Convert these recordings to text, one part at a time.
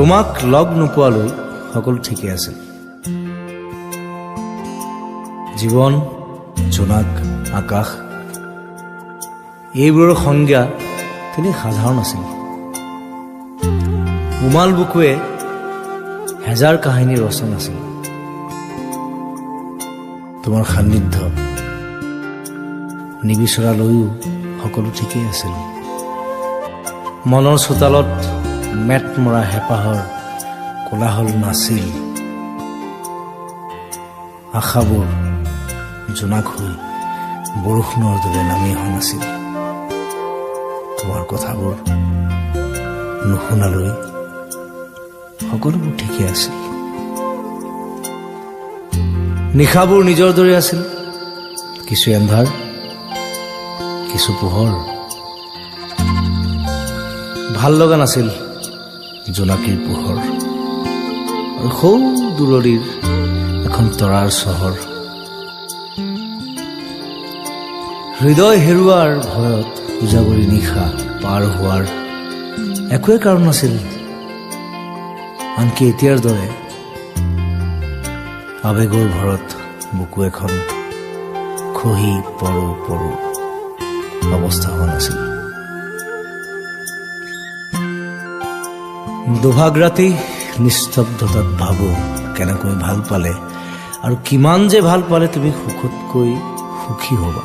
তোমাক লগ নোপোৱালৈ সকলো ঠিকে আছিল। জীৱন, জোনাক, আকাশ এইবোৰৰ সংজ্ঞা তেনেই সাধাৰণ আছিল। উমাল বুকুৱে হেজাৰ কাহিনী ৰচনা আছিল। তোমাৰ সান্নিধ্য নিবিচৰালৈও সকলো ঠিকেই আছিল। মনৰ চোতালত মেট মৰা হেঁপাহৰ কোলাহল নাছিল। আশাবোৰ জোনাক হৈ বৰষুণৰ দৰে নামি অহা নাছিল। তোমাৰ কথাবোৰ নুশুনালৈ সকলোবোৰ ঠিকেই আছিল। নিশাবোৰ নিজৰ দৰে আছিল, কিছু এন্ধাৰ, কিছু পোহৰ। ভাল লগা নাছিল জোনাকীৰ পোহৰ আৰু সৌ দূৰৈৰ এখন তৰাৰ চহৰ। হৃদয় হেৰুৱাৰ ভয়ত উজাগৰি নিশা পাৰ হোৱাৰ একোৱে কাৰণ নাছিল, আনকি এতিয়াৰ দৰে আৱেগৰ ভৰত বুকু এখন খহি পৰো পৰো অৱস্থা হোৱা নাছিল। দুভাগ ৰাতি নিস্তব্ধতাত ভাবো কেনেকৈ ভাল পালে আৰু কিমান যে ভাল পালে তুমি সুখতকৈ সুখী হবা,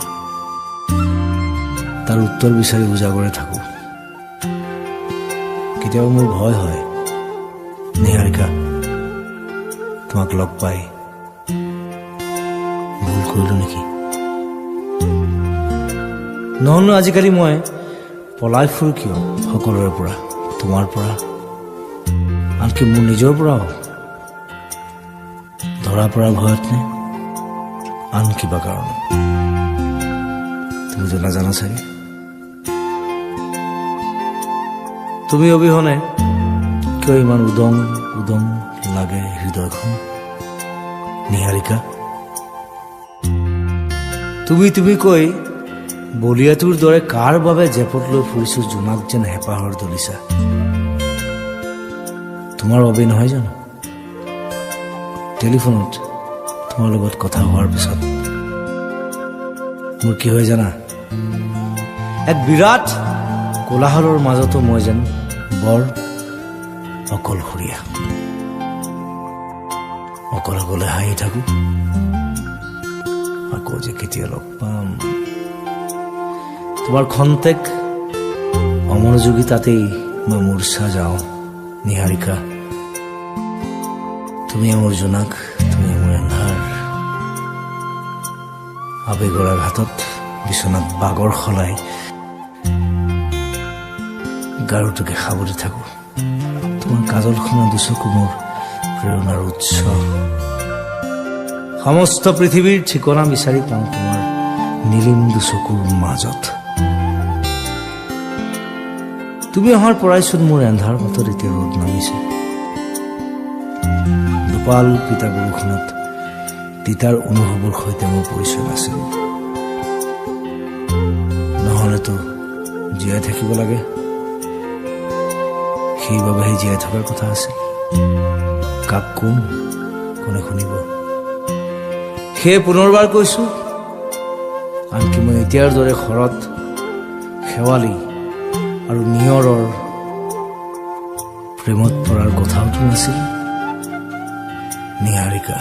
তাৰ উত্তৰ বিচাৰি উজাগৰে থাকো। কেতিয়াবা মোৰ ভয় হয় নিহাৰিকা, তোমাক লগ পাই ভুল কৰিলো নেকি? নহ'লে আজিকালি মই পলাই ফুৰো কিয় সকলোৰে পৰা, তোমাৰ পৰা, আনকি মোৰ নিজৰ পৰাও? ধৰা পৰা ভয়ত নে আন কিবা কাৰণ? তুমি তো নাজানা চাগে। তুমি অবিহনে কিয় ইমান উদং উদং লাগে হৃদয়খন নিহাৰিকা? তুমি কৈ বলিয়াটোৰ দৰে কাৰ বাবে জেপত লৈ ফুৰিছো জোনাক যেন হেঁপাহৰ দলিচা? তোমাৰ বাবে নহয় জানো? টেলিফোনত তোমাৰ লগত কথা হোৱাৰ পিছত মোৰ কি হয় জানা? এক বিৰাট কোলাহলৰ মাজতো মই যেন বৰ অকলশৰীয়া, অকলে অকলে হাঁহি থাকো। আকৌ যে কেতিয়া লগ পাম? তোমাৰ খন্তেক অমনোযোগিতাতেই মই মূৰ্ছা যাওঁ নিহাৰিকা। তুমি আমাৰ জোনাক, তুমি আমাৰ এন্ধাৰ। আবেগৰ আঘাতত বিচনাত বাগৰ সলাই গাৰুটোকে সাৱৰি থাকো। তোমাৰ কাজলখনা দুচকু মোৰ প্ৰেৰণাৰ উৎস। সমস্ত পৃথিৱীৰ ঠিকনা বিচাৰি পাওঁ তোমাৰ নীলিম দুচকুৰ মাজত। তুমি অহাৰ পৰাইচোন মোৰ এন্ধাৰ পথত এতিয়া ৰ'দ নামিছে। দুপাল পিতা বৰষুণত তিতাৰ অনুভৱৰ সৈতে মোৰ পৰিচয় নাছিল। নহলেতো জীয়াই থাকিব লাগে, সেইবাবেহে জীয়াই থকাৰ কথা আছিল। কাক কোন, কোনে শুনিব? সেয়ে পুনৰবাৰ কৈছো, আনকি মই এতিয়াৰ দৰে ঘৰত শেৱালি আৰু নিয়ৰৰ প্ৰেমত পৰাৰ কথাওতো নাছিল নিহাৰিকা।